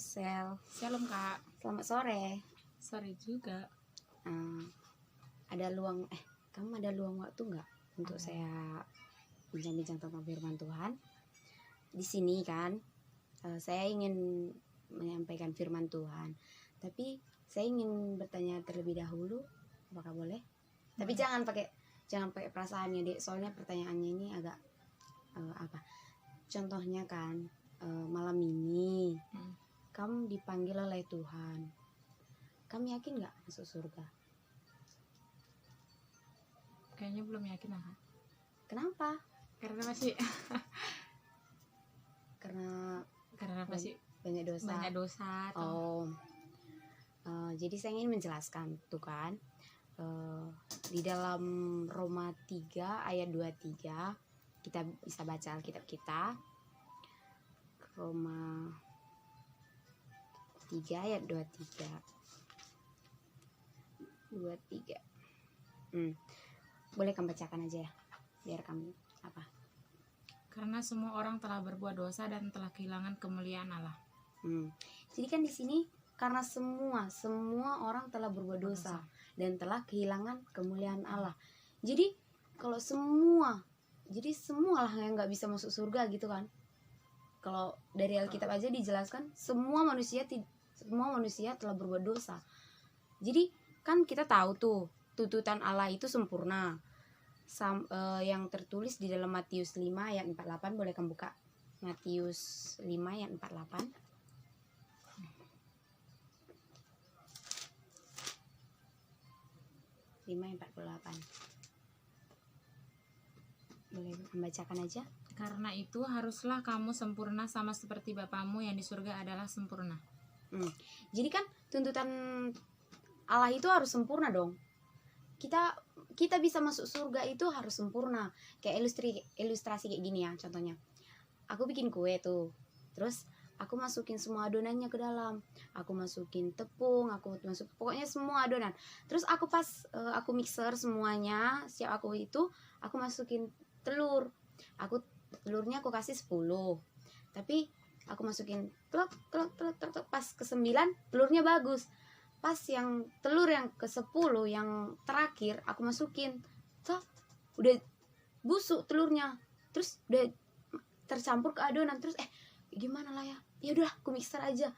Sel. Shalom Kak. Selamat sore. Sore juga. Ada luang kamu ada luang waktu nggak untuk saya bincang-bincang tentang firman Tuhan? Di sini kan saya ingin menyampaikan firman Tuhan, tapi saya ingin bertanya terlebih dahulu, apakah boleh? Tapi jangan pakai perasaannya, Dek. Soalnya pertanyaannya ini agak Contohnya kan malam ini kamu dipanggil oleh Tuhan. Kamu yakin nggak masuk surga? Kayaknya belum yakin lah Kak. Kenapa? Karena masih Karena masih banyak dosa. banyak dosa atau Jadi saya ingin menjelaskan tuh kan, di dalam Roma 3 ayat 23 kita bisa baca Alkitab kita. Roma 3 ayat 23. Boleh kamu bacakan aja ya, biar kamu karena semua orang telah berbuat dosa dan telah kehilangan kemuliaan Allah. Jadi kan di sini karena semua orang telah berbuat dosa dan telah kehilangan kemuliaan Allah. Jadi kalau semua lah yang nggak bisa masuk surga gitu kan. Kalau dari Alkitab aja dijelaskan semua manusia telah berbuat dosa. Jadi kan kita tahu tuh tuntutan Allah itu sempurna. Yang tertulis di dalam Matius 5 ayat 48, boleh kamu buka Matius 5 ayat 48. Boleh membacakan aja. Karena itu haruslah kamu sempurna sama seperti Bapamu yang di surga adalah sempurna. Jadi kan tuntutan Allah itu harus sempurna dong. Kita bisa masuk surga itu harus sempurna. Kayak ilustrasi kayak gini ya, contohnya. Aku bikin kue tuh. Terus aku masukin semua adonannya ke dalam. Aku masukin tepung, pokoknya semua adonan. Terus aku aku mixer semuanya, siap aku masukin telur. Telurnya aku kasih 10. Tapi aku masukin telur, pas ke-9 telurnya bagus. Pas yang telur yang ke-10 yang terakhir aku masukin, udah busuk telurnya. Terus udah tercampur ke adonan. Terus gimana lah ya? Ya udah, aku mixer aja.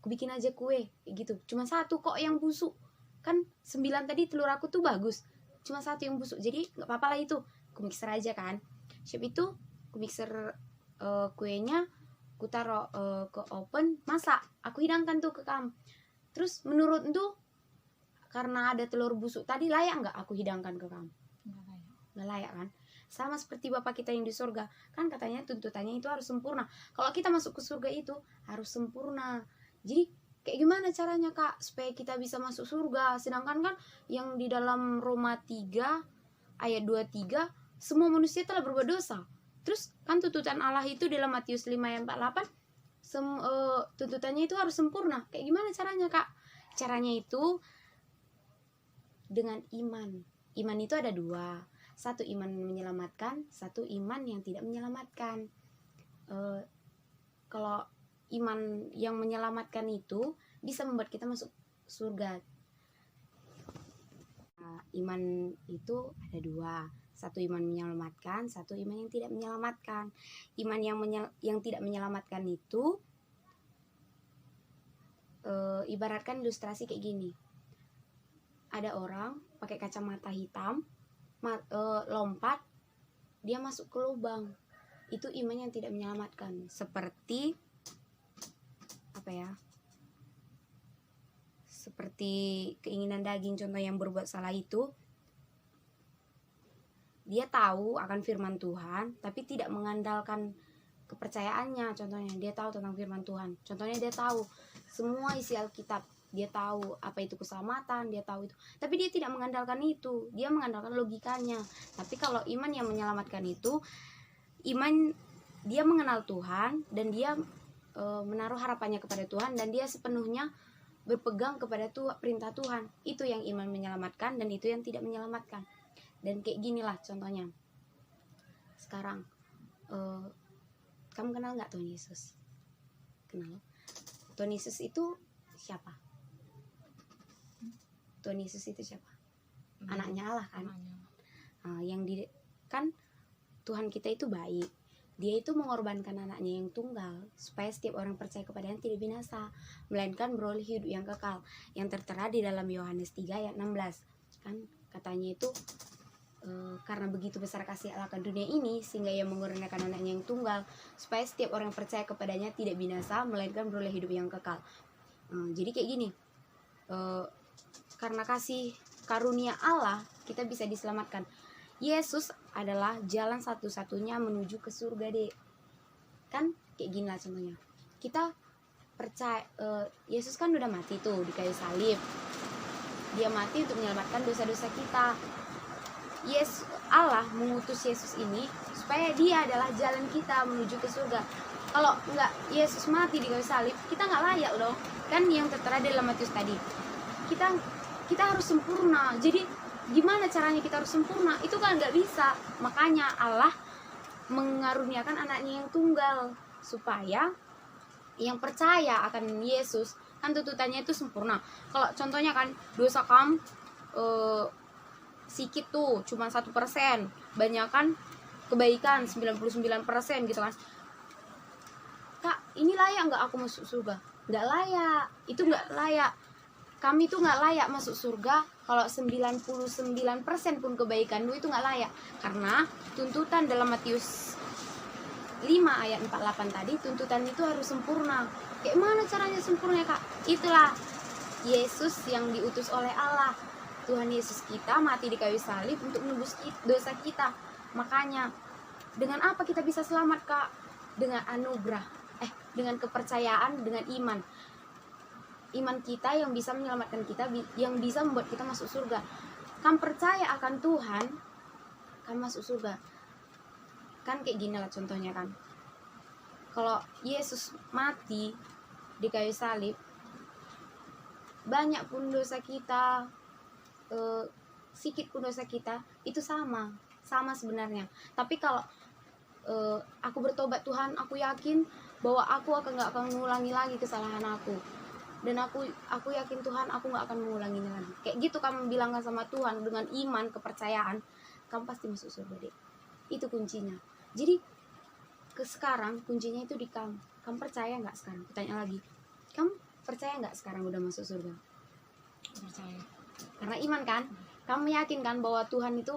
Aku bikin aja kue kayak gitu. Cuma 1 kok yang busuk. Kan 9 tadi telur aku tuh bagus. Cuma 1 yang busuk. Jadi enggak apa-apa lah itu. Aku mixer aja kan. Siap itu aku mixer kuenya, aku taruh ke oven, masak. Aku hidangkan tuh ke kamu. Terus menurut tuh karena ada telur busuk tadi, layak nggak aku hidangkan ke kamu? Nggak layak kan? Sama seperti Bapa kita yang di surga, kan katanya tuntutannya itu harus sempurna. Kalau kita masuk ke surga itu harus sempurna. Jadi kayak gimana caranya Kak supaya kita bisa masuk surga? Sedangkan kan yang di dalam Roma 3 ayat 23 semua manusia telah berbuat dosa. Terus kan tuntutan Allah itu dalam Matius 5 ayat 48, tuntutannya itu harus sempurna. Kayak gimana caranya Kak? Caranya itu dengan iman. Iman itu ada 2. 1 iman menyelamatkan, 1 iman yang tidak menyelamatkan. Kalau iman yang menyelamatkan itu bisa membuat kita masuk surga. Iman itu ada 2. 1 iman menyelamatkan, 1 iman yang tidak menyelamatkan. Iman yang tidak menyelamatkan itu ibaratkan ilustrasi kayak gini. Ada orang pakai kacamata hitam, lompat, dia masuk ke lubang. Itu iman yang tidak menyelamatkan. Seperti seperti keinginan daging, contoh yang berbuat salah itu. Dia tahu akan firman Tuhan, tapi tidak mengandalkan kepercayaannya. Contohnya dia tahu tentang firman Tuhan. Contohnya dia tahu semua isi Alkitab. Dia tahu apa itu keselamatan, dia tahu itu. Tapi dia tidak mengandalkan itu. Dia mengandalkan logikanya. Tapi kalau iman yang menyelamatkan itu, iman dia mengenal Tuhan dan dia menaruh harapannya kepada Tuhan dan dia sepenuhnya berpegang kepada perintah Tuhan. Itu yang iman menyelamatkan dan itu yang tidak menyelamatkan. Dan kayak ginilah contohnya. Sekarang kamu kenal nggak Tuhan Yesus? Kenal. Tuhan Yesus itu siapa? Tuhan Yesus itu siapa? Anaknya Allah kan? Anaknya. Kan Tuhan kita itu baik. Dia itu mengorbankan anaknya yang tunggal supaya setiap orang percaya kepadanya tidak binasa, melainkan beroleh hidup yang kekal, yang tertera di dalam Yohanes 3 ayat 16. Kan katanya itu karena begitu besar kasih Allah akan dunia ini sehingga ia mengorbankan anaknya yang tunggal supaya setiap orang percaya kepadanya tidak binasa, melainkan beroleh hidup yang kekal. Jadi kayak gini, karena kasih karunia Allah kita bisa diselamatkan. Yesus adalah jalan satu-satunya menuju ke surga, Dek. Kan kayak gini lah contohnya. Kita percaya Yesus kan udah mati tuh di kayu salib. Dia mati untuk menyelamatkan dosa-dosa kita. Allah mengutus Yesus ini supaya dia adalah jalan kita menuju ke surga. Kalau enggak Yesus mati di kayu salib, kita nggak layak loh. Kan yang tertera dalam Matius tadi. Kita harus sempurna. Jadi gimana caranya kita harus sempurna? Itu kan nggak bisa. Makanya Allah mengaruniakan anaknya yang tunggal supaya yang percaya akan Yesus, kan tuntutannya itu sempurna. Kalau contohnya kan dosa kamu sikit tuh cuma 1%, banyak kan kebaikan 99% gitu kan. Kak, ini layak nggak aku masuk surga? Nggak layak. Itu nggak layak. Kami tuh nggak layak masuk surga kalau 99% pun kebaikan itu nggak layak. Karena tuntutan dalam Matius 5 ayat 48 tadi, tuntutan itu harus sempurna. Kayak mana caranya sempurna, Kak? Itulah Yesus yang diutus oleh Allah. Tuhan Yesus kita mati di kayu salib untuk menebus dosa kita. Makanya dengan apa kita bisa selamat, Kak? Dengan anugerah, dengan kepercayaan, dengan iman. Iman kita yang bisa menyelamatkan kita, yang bisa membuat kita masuk surga. Kamu percaya akan Tuhan, kamu masuk surga. Kan kayak gini lah contohnya kan. Kalau Yesus mati di kayu salib, banyak pun dosa kita, sikit pun dosa kita, itu sama sebenarnya. Tapi kalau aku bertobat, Tuhan, aku yakin bahwa aku nggak akan mengulangi lagi kesalahan aku. Dan aku yakin Tuhan, aku nggak akan mengulanginya lagi. Kayak gitu kamu bilangkan sama Tuhan dengan iman, kepercayaan, kamu pasti masuk surga, Dek. Itu kuncinya. Jadi sekarang kuncinya itu di kamu. Kamu percaya nggak sekarang? Tanya lagi. Kamu percaya nggak sekarang udah masuk surga? Percaya. Karena iman kan? Kamu yakin kan bahwa Tuhan itu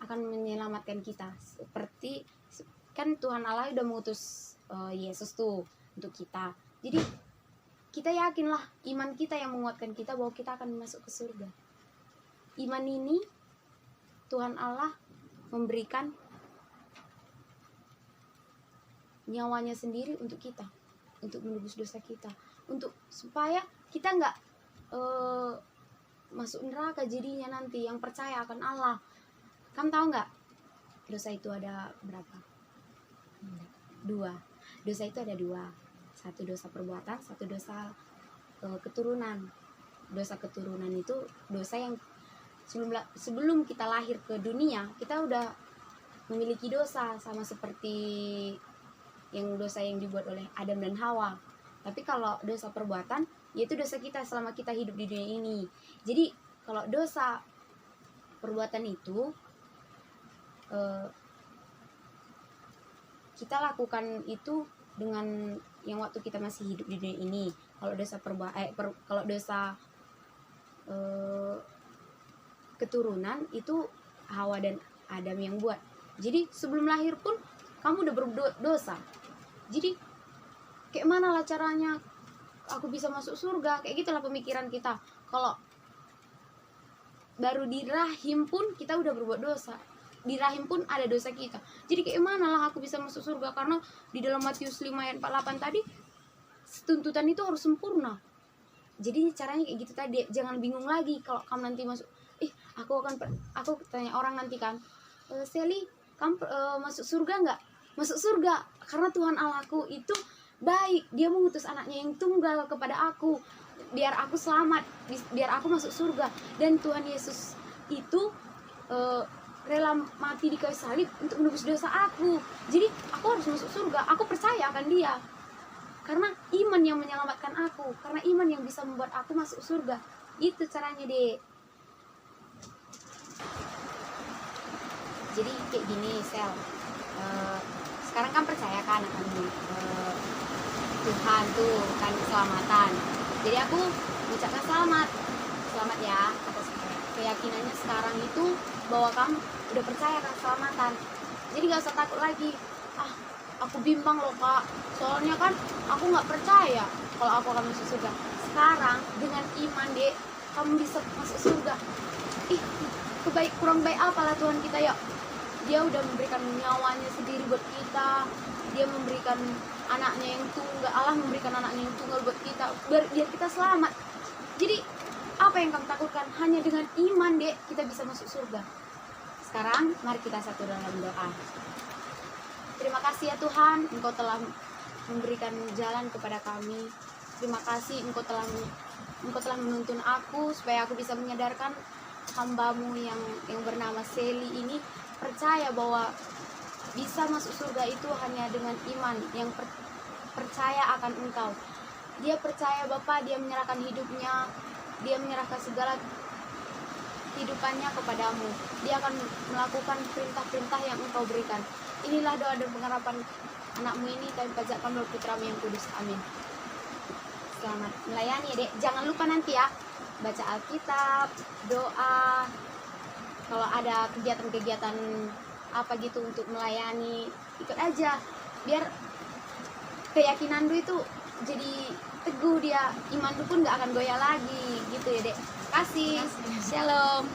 akan menyelamatkan kita. Seperti kan Tuhan Allah udah mengutus Yesus tuh untuk kita. Jadi kita yakinlah, iman kita yang menguatkan kita bahwa kita akan masuk ke surga. Iman ini Tuhan Allah memberikan nyawanya sendiri untuk kita, untuk menebus dosa kita, untuk supaya kita nggak masuk neraka jadinya nanti. Yang percaya akan Allah. Kamu tahu nggak dosa itu ada berapa? 2. Dosa itu ada 2. Satu dosa perbuatan, satu dosa keturunan. Dosa keturunan itu dosa yang sebelum kita lahir ke dunia, kita udah memiliki dosa, sama seperti dosa yang dibuat oleh Adam dan Hawa. Tapi kalau dosa perbuatan, yaitu dosa kita selama kita hidup di dunia ini. Jadi kalau dosa perbuatan itu kita lakukan itu dengan yang waktu kita masih hidup di dunia ini. Kalau dosa kalau dosa keturunan itu Hawa dan Adam yang buat. Jadi sebelum lahir pun kamu udah berdosa. Jadi kayak mana lah caranya aku bisa masuk surga? Kayak gitulah pemikiran kita. Kalau baru di rahim pun kita udah berbuat dosa. Di rahim pun ada dosa kita. Jadi kayak mana lah aku bisa masuk surga? Karena di dalam Matius 5 ayat 48 tadi, tuntutan itu harus sempurna. Jadi caranya kayak gitu tadi. Jangan bingung lagi kalau kamu nanti masuk. Aku tanya orang nanti kan, Sally, kamu masuk surga nggak? Masuk surga. Karena Tuhan Allahku itu baik. Dia mengutus anaknya yang tunggal kepada aku. Biar aku selamat. Biar aku masuk surga. Dan Tuhan Yesus itu rela mati di kayu salib untuk menebus dosa aku. Jadi aku harus masuk surga. Aku percaya akan Dia. karena iman yang menyelamatkan aku, karena iman yang bisa membuat aku masuk surga. Itu caranya, Dek. Jadi kayak gini, Sel. Sekarang kan percaya kan akan Tuhan tuh kan keselamatan. Jadi aku mengucapkan selamat ya atas keyakinannya sekarang itu bahwa kamu udah percaya kan keselamatan. Jadi gak usah takut lagi. Aku bimbang loh Kak, soalnya kan aku nggak percaya kalau aku akan masuk surga. Sekarang dengan iman, Dek, kamu bisa masuk surga. Kurang baik apalah Tuhan kita ya. Dia udah memberikan nyawanya sendiri buat kita. Dia memberikan anaknya yang tunggal. Allah memberikan anaknya yang tunggal buat kita biar kita selamat. Jadi apa yang kamu takutkan? Hanya dengan iman, Dek, kita bisa masuk surga. Sekarang mari kita satu dalam doa. Terima kasih ya Tuhan, Engkau telah memberikan jalan kepada kami. Terima kasih Engkau telah menuntun aku supaya aku bisa menyadarkan hamba-Mu yang bernama Seli ini percaya bahwa bisa masuk surga itu hanya dengan iman yang percaya akan Engkau. Dia percaya Bapa, dia menyerahkan hidupnya, dia menyerahkan segala hidupannya kepadamu. Dia akan melakukan perintah-perintah yang Engkau berikan. Inilah doa dan pengharapan anak-Mu ini, kami panjatkan melalui Putra-Mu yang kudus. Amin. Selamat melayani ya, Dek. Jangan lupa nanti ya baca Alkitab, doa. Kalau ada kegiatan-kegiatan apa gitu untuk melayani, ikut aja biar keyakinan lu itu jadi teguh, dia iman lu pun gak akan goyah lagi gitu ya, Dek. Kasih. Shalom.